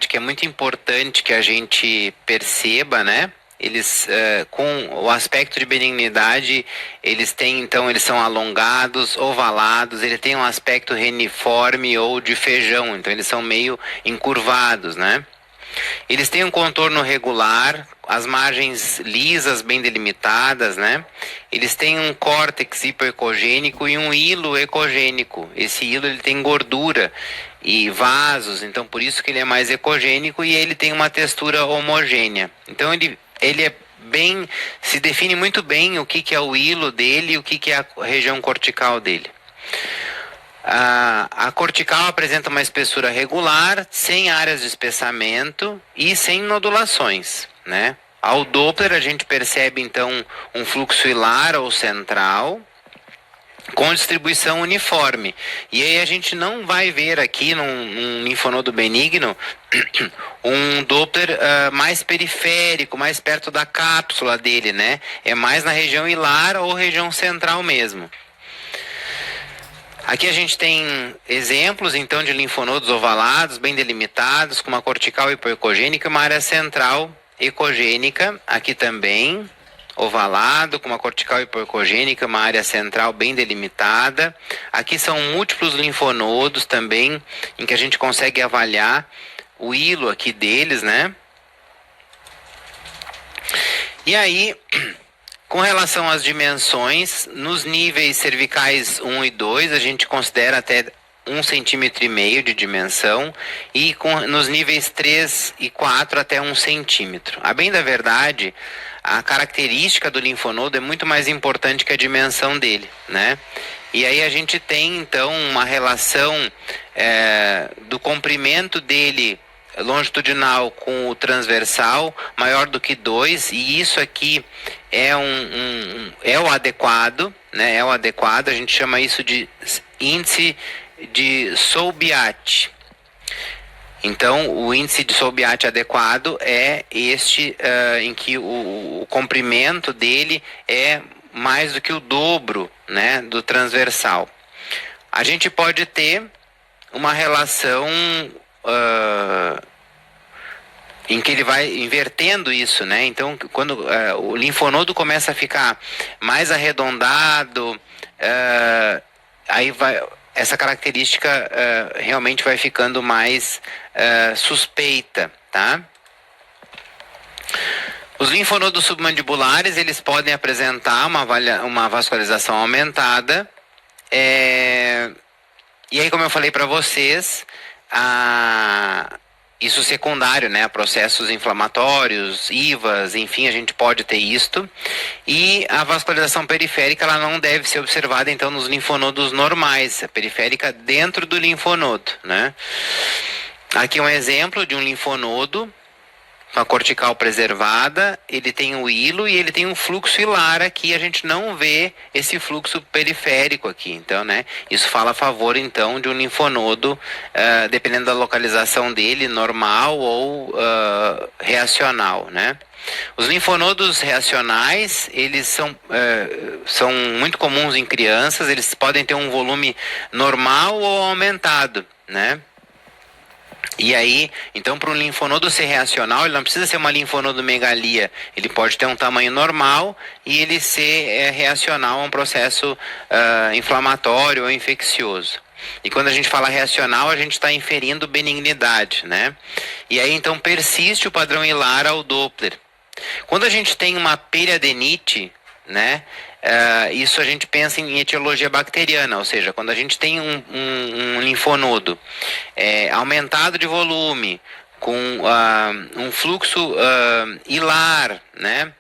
que é muito importante que a gente perceba, né? Eles, com o aspecto de benignidade, eles têm, então, eles são alongados, ovalados, ele tem um aspecto reniforme ou de feijão, então eles são meio encurvados, né? Eles têm um contorno regular, as margens lisas, bem delimitadas, né? Eles têm um córtex hipoecogênico e um hilo ecogênico. Esse hilo ele tem gordura e vasos, então por isso que ele é mais ecogênico e ele tem uma textura homogênea. Então ele é bem, se define muito bem o que é o hilo dele e o que é a região cortical dele. A cortical apresenta uma espessura regular, sem áreas de espessamento e sem nodulações, né? Ao Doppler a gente percebe então um fluxo hilar ou central com distribuição uniforme. E aí a gente não vai ver aqui num linfonodo benigno um Doppler mais periférico, mais perto da cápsula dele, né? É mais na região hilar ou região central mesmo. Aqui a gente tem exemplos, então, de linfonodos ovalados, bem delimitados, com uma cortical hipoecogênica e uma área central ecogênica. Aqui também, ovalado, com uma cortical hipoecogênica, uma área central bem delimitada. Aqui são múltiplos linfonodos também, em que a gente consegue avaliar o hilo aqui deles, né? E aí, com relação às dimensões, nos níveis cervicais 1 e 2, a gente considera até 1,5 cm de dimensão, e nos níveis 3 e 4 até 1 centímetro. A bem da verdade, a característica do linfonodo é muito mais importante que a dimensão dele, né? E aí a gente tem então uma relação do comprimento dele longitudinal com o transversal maior do que 2, e isso aqui é é o adequado, né? É o adequado, a gente chama isso de índice de Sow-Biot. Então, o índice de Sow-Biot adequado é este em que o comprimento dele é mais do que o dobro, né, do transversal. A gente pode ter uma relação em que ele vai invertendo isso, né? Então, quando o linfonodo começa a ficar mais arredondado, aí essa característica realmente vai ficando mais suspeita, tá? Os linfonodos submandibulares, eles podem apresentar uma vascularização aumentada, e aí, como eu falei para vocês, isso secundário, né, a processos inflamatórios, IVAs, enfim, a gente pode ter isto. E a vascularização periférica, ela não deve ser observada, então, nos linfonodos normais, a periférica dentro do linfonodo, né. Aqui um exemplo de um linfonodo com a cortical preservada, ele tem o hilo e ele tem um fluxo hilar aqui, a gente não vê esse fluxo periférico aqui, então, né, isso fala a favor, então, de um linfonodo, dependendo da localização dele, normal ou reacional, né. Os linfonodos reacionais, eles são muito comuns em crianças, eles podem ter um volume normal ou aumentado, né. E aí, então, para um linfonodo ser reacional, ele não precisa ser uma linfonodomegalia. Ele pode ter um tamanho normal e ele ser reacional a um processo inflamatório ou infeccioso. E quando a gente fala reacional, a gente está inferindo benignidade, né? E aí, então, persiste o padrão hilar ao Doppler. Quando a gente tem uma periadenite, né? Isso a gente pensa em etiologia bacteriana, ou seja, quando a gente tem um linfonodo aumentado de volume, com um fluxo hilar, né?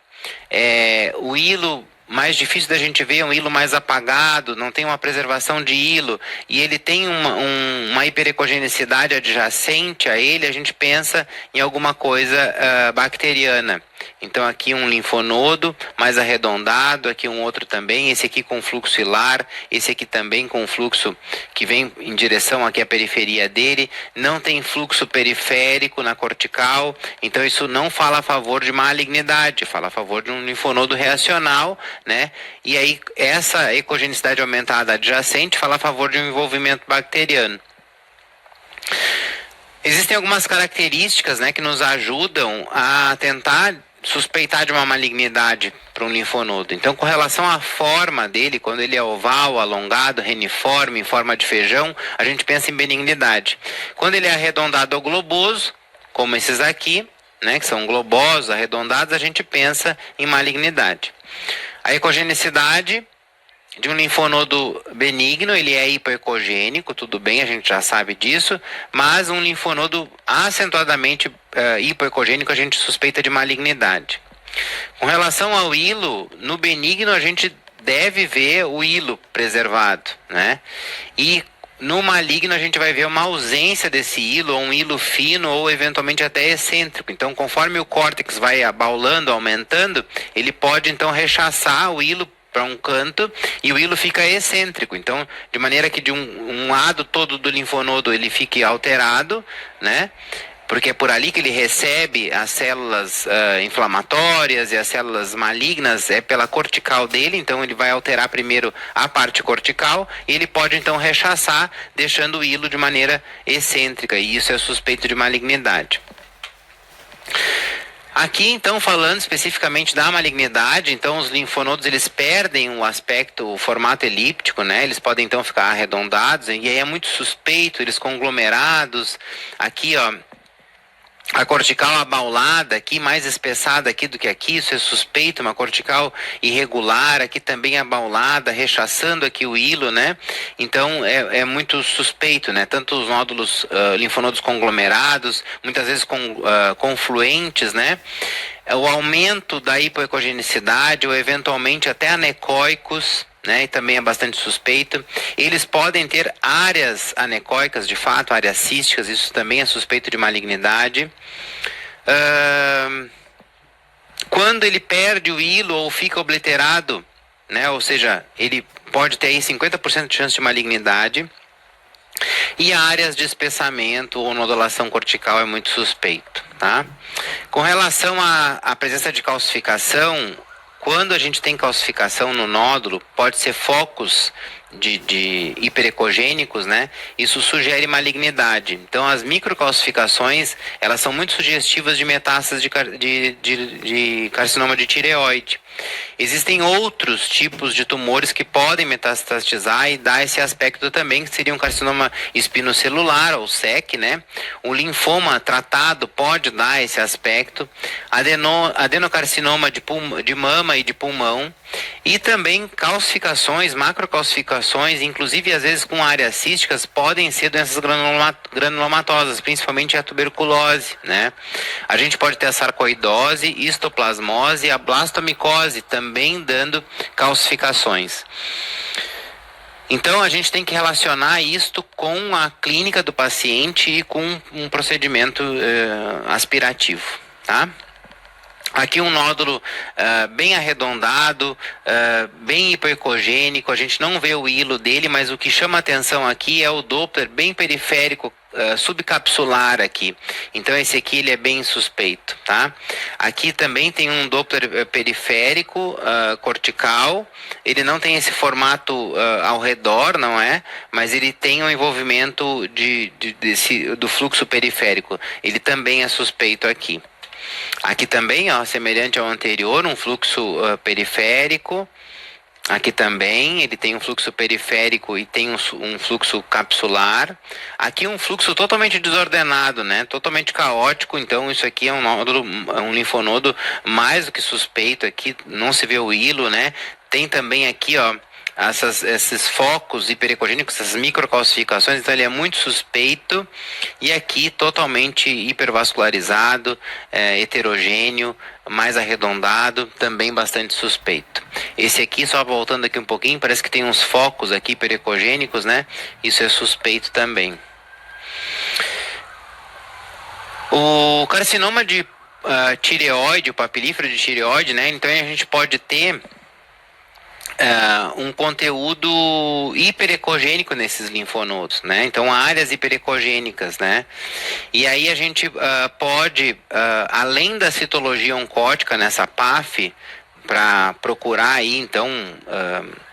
O hilo mais difícil da gente ver, é um hilo mais apagado, não tem uma preservação de hilo, e ele tem uma hiperecogenicidade adjacente a ele, a gente pensa em alguma coisa bacteriana. Então aqui um linfonodo mais arredondado, aqui um outro também, esse aqui com fluxo hilar, esse aqui também com fluxo que vem em direção aqui à periferia dele, não tem fluxo periférico na cortical, então isso não fala a favor de malignidade, fala a favor de um linfonodo reacional, né? E aí essa ecogenicidade aumentada adjacente fala a favor de um envolvimento bacteriano. Existem algumas características, né, que nos ajudam a tentar suspeitar de uma malignidade para um linfonodo. Então, com relação à forma dele, quando ele é oval, alongado, reniforme, em forma de feijão, a gente pensa em benignidade. Quando ele é arredondado ou globoso, como esses aqui, né, que são globosos, arredondados, a gente pensa em malignidade. A ecogenicidade de um linfonodo benigno, ele é hipoecogênico, tudo bem, a gente já sabe disso, mas um linfonodo acentuadamente hipoecogênico a gente suspeita de malignidade. Com relação ao hilo, no benigno a gente deve ver o hilo preservado, né? E no maligno a gente vai ver uma ausência desse hilo, ou um hilo fino, ou eventualmente até excêntrico. Então, conforme o córtex vai abaulando, aumentando, ele pode então rechaçar o hilo para um canto e o hilo fica excêntrico. Então, de maneira que de um lado todo do linfonodo ele fique alterado, né? Porque é por ali que ele recebe as células inflamatórias e as células malignas, é pela cortical dele, então ele vai alterar primeiro a parte cortical e ele pode então rechaçar, deixando o hilo de maneira excêntrica, e isso é suspeito de malignidade. Aqui, então, falando especificamente da malignidade, então os linfonodos eles perdem o aspecto, o formato elíptico, né? Eles podem então ficar arredondados, e aí é muito suspeito, eles conglomerados. Aqui, ó, a cortical abaulada aqui, mais espessada aqui do que aqui, isso é suspeito, uma cortical irregular, aqui também abaulada, rechaçando aqui o hilo, né? Então é muito suspeito, né? Tanto os nódulos linfonodos conglomerados, muitas vezes confluentes, né? O aumento da hipoecogenicidade ou eventualmente até anecóicos, né, e também é bastante suspeito. Eles podem ter áreas anecóicas, de fato, áreas císticas, isso também é suspeito de malignidade. Quando ele perde o hilo ou fica obliterado, né, ou seja, ele pode ter aí 50% de chance de malignidade. E áreas de espessamento ou nodulação cortical é muito suspeito, tá? Com relação à presença de calcificação, quando a gente tem calcificação no nódulo, pode ser focos de hiperecogênicos, né? Isso sugere malignidade. Então, as microcalcificações, elas são muito sugestivas de metástase de carcinoma de tireoide. Existem outros tipos de tumores que podem metastatizar e dar esse aspecto também, que seria um carcinoma espinocelular, ou SEC, né? O linfoma tratado pode dar esse aspecto. Adenocarcinoma de mama e de pulmão. E também calcificações, macrocalcificações, inclusive às vezes com áreas císticas, podem ser doenças granulomatosas, principalmente a tuberculose, né? A gente pode ter a sarcoidose, histoplasmose e a blastomicose também dando calcificações. Então a gente tem que relacionar isto com a clínica do paciente e com um procedimento aspirativo, tá? Aqui um nódulo bem arredondado, bem hipoecogênico, a gente não vê o hilo dele, mas o que chama atenção aqui é o Doppler bem periférico, subcapsular aqui. Então esse aqui ele é bem suspeito, tá? Aqui também tem um Doppler periférico, cortical, ele não tem esse formato ao redor, não é? Mas ele tem um envolvimento do fluxo periférico, ele também é suspeito aqui. Aqui também, ó, semelhante ao anterior, um fluxo periférico. Aqui também, ele tem um fluxo periférico e tem um fluxo capsular. Aqui um fluxo totalmente desordenado, né? Totalmente caótico. Então isso aqui é um nódulo, um linfonodo mais do que suspeito. Aqui não se vê o hilo, né? Tem também aqui, ó, esses focos hiperecogênicos, essas microcalcificações, então ele é muito suspeito, e aqui totalmente hipervascularizado, heterogêneo, mais arredondado, também bastante suspeito. Esse aqui, só voltando aqui um pouquinho, parece que tem uns focos aqui hiperecogênicos, né? Isso é suspeito também. O carcinoma de tireoide, o papilífero de tireoide, né? Então a gente pode ter um conteúdo hiperecogênico nesses linfonodos, né? Então, áreas hiperecogênicas, né? E aí a gente pode, além da citologia oncótica nessa PAF, para procurar aí, então,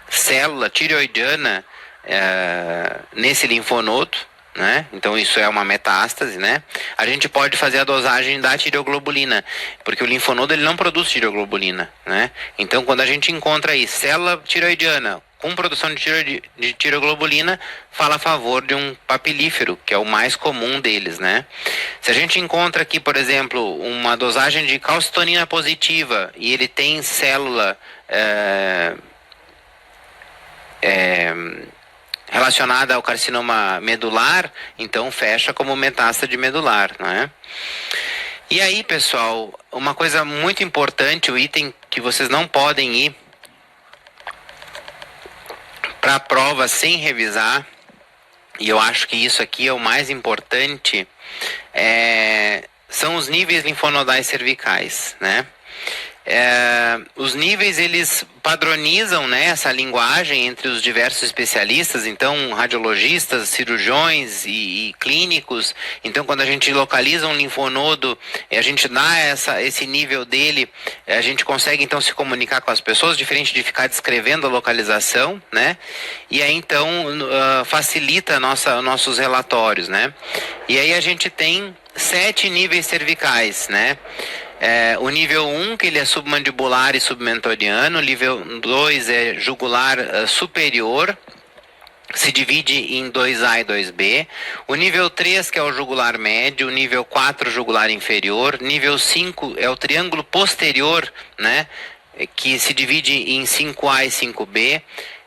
célula tireoidiana nesse linfonodo, né? Então isso é uma metástase, né? A gente pode fazer a dosagem da tireoglobulina, porque o linfonodo ele não produz tireoglobulina, né? Então quando a gente encontra aí célula tireoidiana com produção de tireoglobulina, fala a favor de um papilífero, que é o mais comum deles, né? Se a gente encontra aqui, por exemplo, uma dosagem de calcitonina positiva e ele tem célula relacionada ao carcinoma medular, então fecha como metástase medular, né? E aí, pessoal, uma coisa muito importante, o item que vocês não podem ir para a prova sem revisar, e eu acho que isso aqui é o mais importante, são os níveis linfonodais cervicais, né? Os níveis eles padronizam, né, essa linguagem entre os diversos especialistas, então radiologistas, cirurgiões e clínicos. Então quando a gente localiza um linfonodo, a gente dá esse nível dele, a gente consegue então se comunicar com as pessoas, diferente de ficar descrevendo a localização, né? E aí então facilita nossos relatórios, né? E aí a gente tem 7 níveis cervicais, né? O nível 1, que ele é submandibular e submentoriano. O nível 2 é jugular superior, se divide em 2A e 2B. O nível 3, que é o jugular médio. O nível 4, jugular inferior. Nível 5 é o triângulo posterior, né, que se divide em 5A e 5B.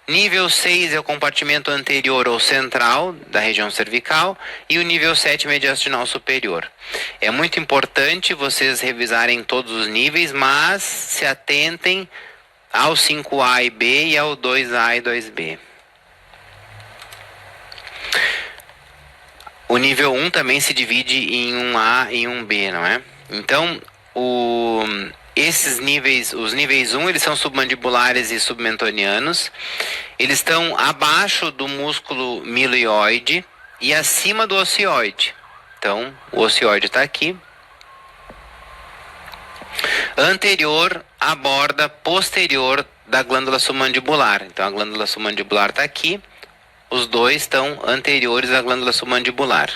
Nível 6 é o compartimento anterior ou central da região cervical e o nível 7 mediastinal superior. É muito importante vocês revisarem todos os níveis, mas se atentem ao 5A e B e ao 2A e 2B. O nível 1 também se divide em 1A e 1B, não é? Então, esses níveis, os níveis 1, eles são submandibulares e submentonianos. Eles estão abaixo do músculo milioide e acima do ocioide. Então, o ocioide está aqui. Anterior à borda posterior da glândula submandibular. Então, a glândula submandibular está aqui. Os dois estão anteriores à glândula submandibular.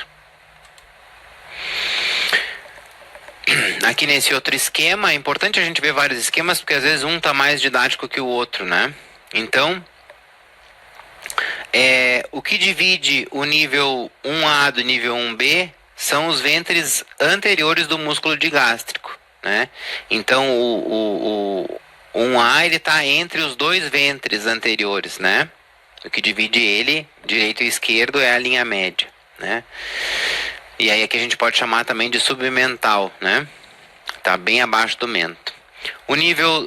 Aqui nesse outro esquema, é importante a gente ver vários esquemas, porque às vezes um está mais didático que o outro, né? Então, o que divide o nível 1A do nível 1B são os ventres anteriores do músculo digástrico, né? Então, o 1A ele está entre os dois ventres anteriores, né? O que divide ele, direito e esquerdo, é a linha média, né? E aí aqui a gente pode chamar também de submental, né? Tá bem abaixo do mento. O nível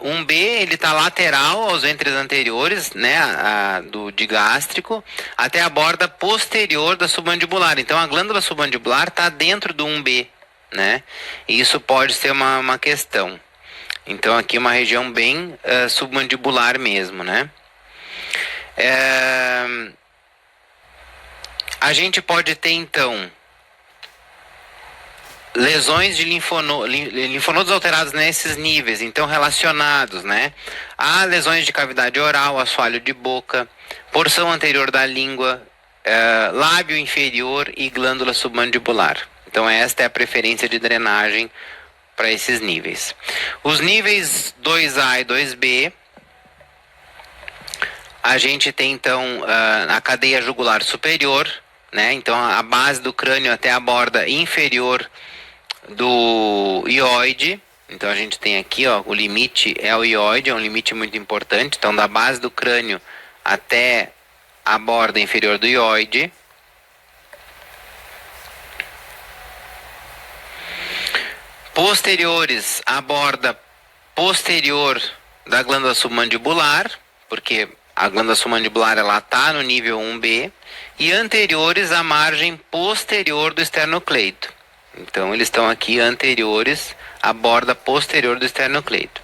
1B, ele está lateral aos ventres anteriores, né, do digástrico, até a borda posterior da submandibular. Então a glândula submandibular está dentro do 1B, né? E isso pode ser uma questão. Então aqui uma região bem submandibular mesmo, né? A gente pode ter então lesões de linfonodos alterados nesses níveis, então relacionados, né? Há lesões de cavidade oral, assoalho de boca, porção anterior da língua, lábio inferior e glândula submandibular. Então esta é a preferência de drenagem para esses níveis. Os níveis 2A e 2B, a gente tem então a cadeia jugular superior, né? Então a base do crânio até a borda inferior do ióide. Então a gente tem aqui, ó, o limite é o ióide, é um limite muito importante. Então da base do crânio até a borda inferior do ióide. Posteriores, a borda posterior da glândula submandibular, porque a glândula submandibular ela está no nível 1B, e anteriores à margem posterior do esternocleito. Então eles estão aqui anteriores à borda posterior do esternocleito.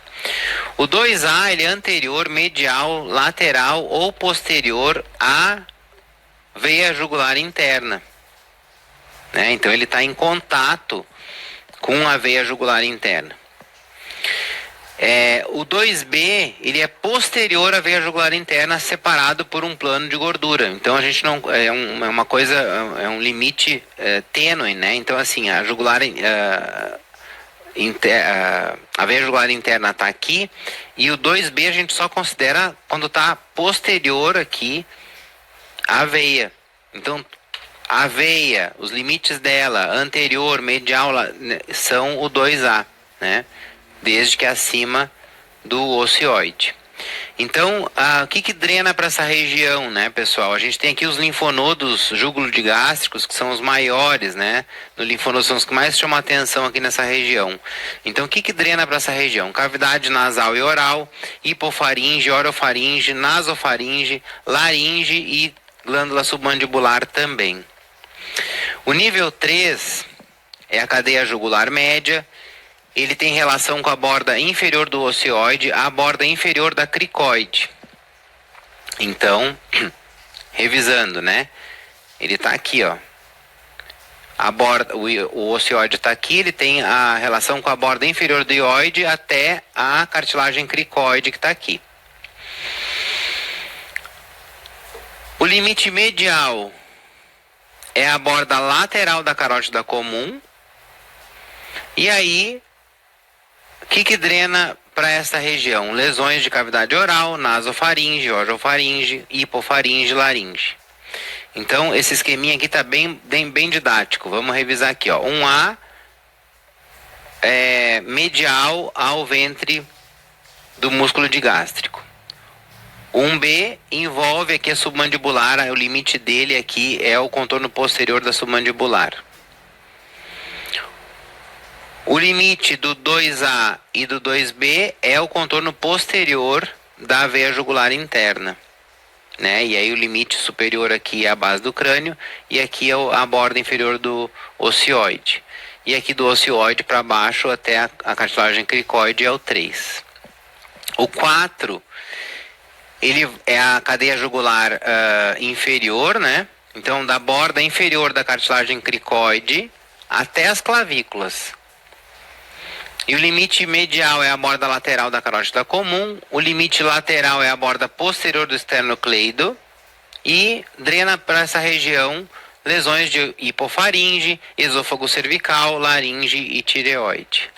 O 2A ele é anterior, medial, lateral ou posterior à veia jugular interna, né? Então ele está em contato com a veia jugular interna. O 2B, ele é posterior à veia jugular interna, separado por um plano de gordura. Então a gente não é uma coisa, é um limite tênue, né? Então assim, a jugular a veia jugular interna está aqui e o 2B a gente só considera quando está posterior aqui à veia. Então a veia, os limites dela, anterior, medial, são o 2A, né? Desde que é acima do ocioide. Então, o que drena para essa região, né, pessoal? A gente tem aqui os linfonodos jugulogástricos, que são os maiores, né? No linfonodo são os que mais chamam atenção aqui nessa região. Então, o que drena para essa região? Cavidade nasal e oral, hipofaringe, orofaringe, nasofaringe, laringe e glândula submandibular também. O nível 3 é a cadeia jugular média. Ele tem relação com a borda inferior do ocioide, a borda inferior da cricoide. Então, revisando, né? Ele está aqui, ó. A borda, o ocioide está aqui, ele tem a relação com a borda inferior do ioide até a cartilagem cricoide que está aqui. O limite medial é a borda lateral da carótida comum. E aí, o que drena para essa região? Lesões de cavidade oral, nasofaringe, orofaringe, hipofaringe, laringe. Então, esse esqueminha aqui está bem didático. Vamos revisar aqui, ó. 1A é medial ao ventre do músculo digástrico. 1B envolve aqui a submandibular, o limite dele aqui é o contorno posterior da submandibular. O limite do 2A e do 2B é o contorno posterior da veia jugular interna, né? E aí o limite superior aqui é a base do crânio e aqui é a borda inferior do ocioide. E aqui do ocioide para baixo até a cartilagem cricoide é o 3. O 4, ele é a cadeia jugular inferior, né? Então da borda inferior da cartilagem cricoide até as clavículas. E o limite medial é a borda lateral da carótida comum, o limite lateral é a borda posterior do esternocleido e drena para essa região lesões de hipofaringe, esôfago cervical, laringe e tireoide.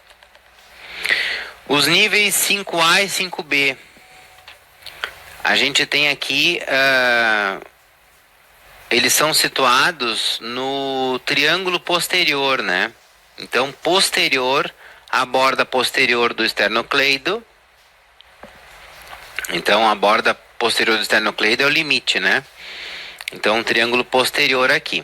Os níveis 5A e 5B. A gente tem aqui, eles são situados no triângulo posterior, né? Então, posterior a borda posterior do esternocleido. Então a borda posterior do esternocleido é o limite, né? Então um triângulo posterior aqui.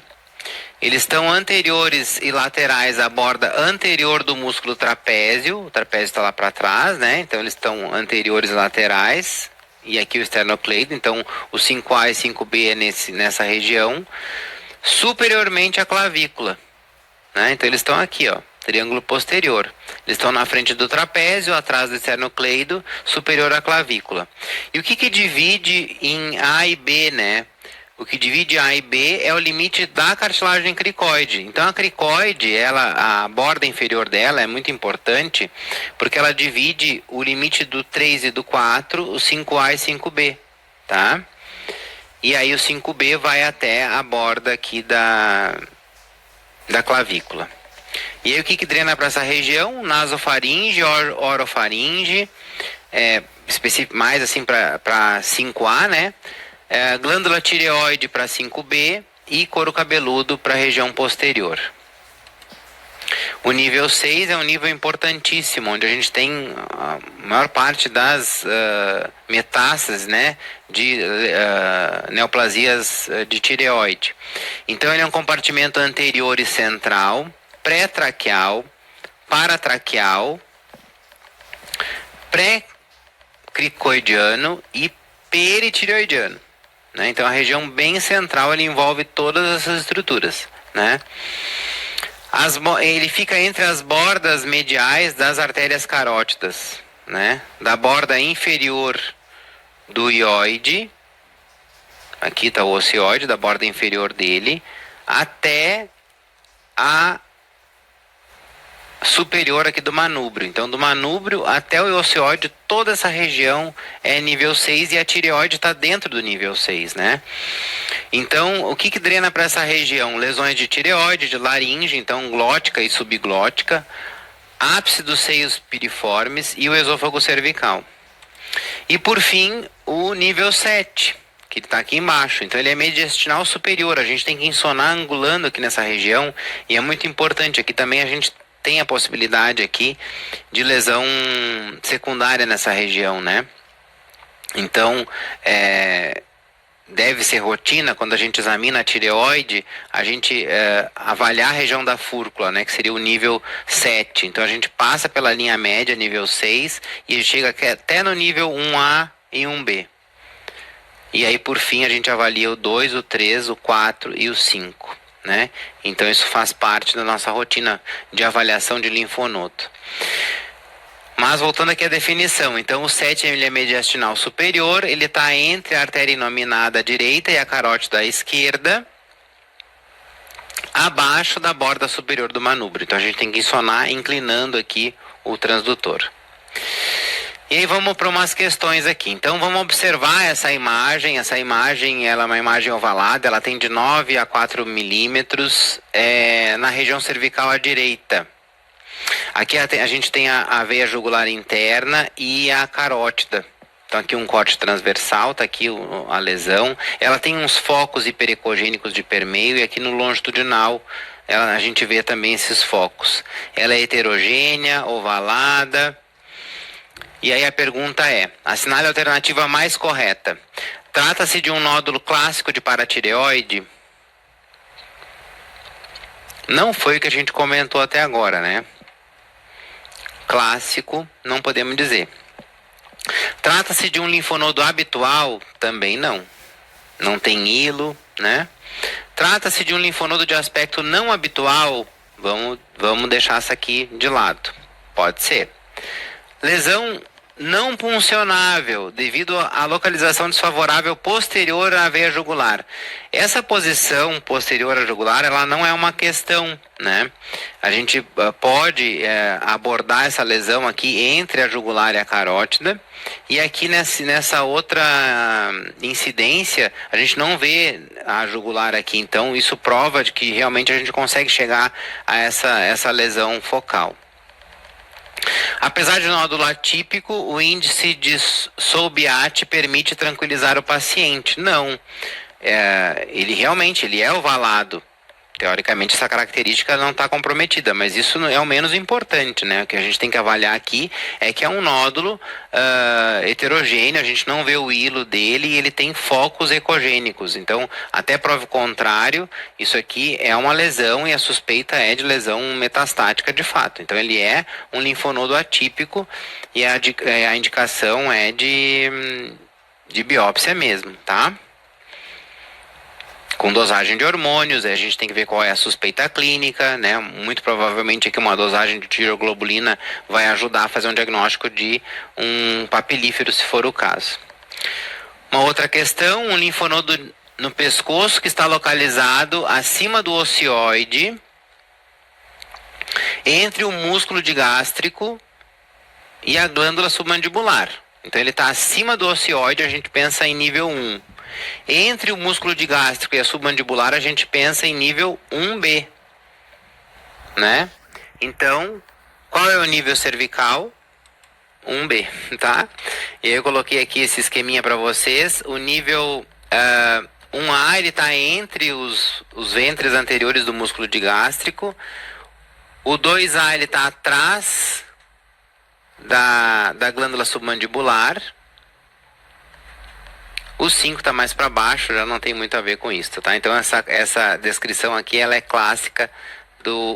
Eles estão anteriores e laterais à borda anterior do músculo trapézio. O trapézio está lá para trás, né? Então eles estão anteriores e laterais. E aqui o esternocleido. Então o 5A e 5B é nessa região. Superiormente à clavícula, né? Então eles estão aqui, ó. Triângulo posterior. Eles estão na frente do trapézio, atrás do esternocleido, superior à clavícula. E o que divide em A e B, né? O que divide A e B é o limite da cartilagem cricoide. Então a cricoide, a borda inferior dela é muito importante, porque ela divide o limite do 3 e do 4, o 5A e 5B, tá? E aí o 5B vai até a borda aqui da clavícula. E aí o que drena para essa região? Nasofaringe, orofaringe, mais assim para 5A, né? Glândula tireoide para 5B e couro cabeludo para a região posterior. O nível 6 é um nível importantíssimo, onde a gente tem a maior parte das metástases, né, de neoplasias de tireoide. Então ele é um compartimento anterior e central, pré-traqueal, paratraqueal, pré-cricoidiano e peritireoidiano, né? Então a região bem central ele envolve todas essas estruturas, né? Ele fica entre as bordas mediais das artérias carótidas, né? Da borda inferior do ióide, aqui está o ocioide, da borda inferior dele, até a superior aqui do manúbrio. Então, do manúbrio até o oceoide, toda essa região é nível 6 e a tireoide está dentro do nível 6, né? Então, o que drena para essa região? Lesões de tireoide, de laringe, então glótica e subglótica, ápice dos seios piriformes e o esôfago cervical. E por fim, o nível 7, que está aqui embaixo. Então ele é mediastinal superior. A gente tem que insonar angulando aqui nessa região e é muito importante. Aqui também a gente tem a possibilidade aqui de lesão secundária nessa região, né? Então, deve ser rotina, quando a gente examina a tireoide, a gente avaliar a região da fúrcula, né, que seria o nível 7. Então a gente passa pela linha média, nível 6, e chega até no nível 1A e 1B. E aí, por fim, a gente avalia o 2, o 3, o 4 e o 5. Né? Então isso faz parte da nossa rotina de avaliação de linfonodo. Mas voltando aqui à definição, então o 7 ele é mediastinal superior, ele está entre a artéria inominada direita e a carótida à esquerda, abaixo da borda superior do manúbrio. Então a gente tem que insonar inclinando aqui o transdutor. E aí vamos para umas questões aqui. Então vamos observar essa imagem. Essa imagem ela é uma imagem ovalada, ela tem de 9 a 4 milímetros na região cervical à direita. Aqui a gente tem a veia jugular interna e a carótida. Então aqui um corte transversal, está aqui a lesão. Ela tem uns focos hiperecogênicos de permeio e aqui no longitudinal a gente vê também esses focos. Ela é heterogênea, ovalada. E aí a pergunta é, assinale a alternativa mais correta. Trata-se de um nódulo clássico de paratireoide? Não foi o que a gente comentou até agora, né? Clássico, não podemos dizer. Trata-se de um linfonodo habitual? Também não. Não tem hilo, né? Trata-se de um linfonodo de aspecto não habitual? Vamos deixar essa aqui de lado. Pode ser. Lesão não puncionável, devido à localização desfavorável posterior à veia jugular. Essa posição posterior à jugular, ela não é uma questão, né? A gente pode abordar essa lesão aqui entre a jugular e a carótida, e aqui nessa outra incidência, a gente não vê a jugular aqui, então isso prova de que realmente a gente consegue chegar a essa lesão focal. Apesar de nódulo atípico, o índice de Solbiat permite tranquilizar o paciente. Não, ele realmente é ovalado. Teoricamente essa característica não está comprometida, mas isso é o menos importante, né? O que a gente tem que avaliar aqui é que é um nódulo heterogêneo, a gente não vê o hilo dele e ele tem focos ecogênicos. Então, até prova o contrário, isso aqui é uma lesão e a suspeita é de lesão metastática de fato. Então, ele é um linfonodo atípico e a indicação é de biópsia mesmo, tá? Com dosagem de hormônios, a gente tem que ver qual é a suspeita clínica, né? Muito provavelmente aqui uma dosagem de tiroglobulina vai ajudar a fazer um diagnóstico de um papilífero, se for o caso. Uma outra questão, um linfonodo no pescoço que está localizado acima do ocioide, entre o músculo digástrico e a glândula submandibular. Então ele está acima do ocioide, a gente pensa em nível 1. Entre o músculo digástrico e a submandibular, a gente pensa em nível 1B, né? Então, qual é o nível cervical? 1B, tá? E aí eu coloquei aqui esse esqueminha para vocês. O nível 1A, ele está entre os ventres anteriores do músculo digástrico. O 2A, ele está atrás da glândula submandibular. O 5 está mais para baixo, já não tem muito a ver com isso, tá? Então essa descrição aqui ela é clássica do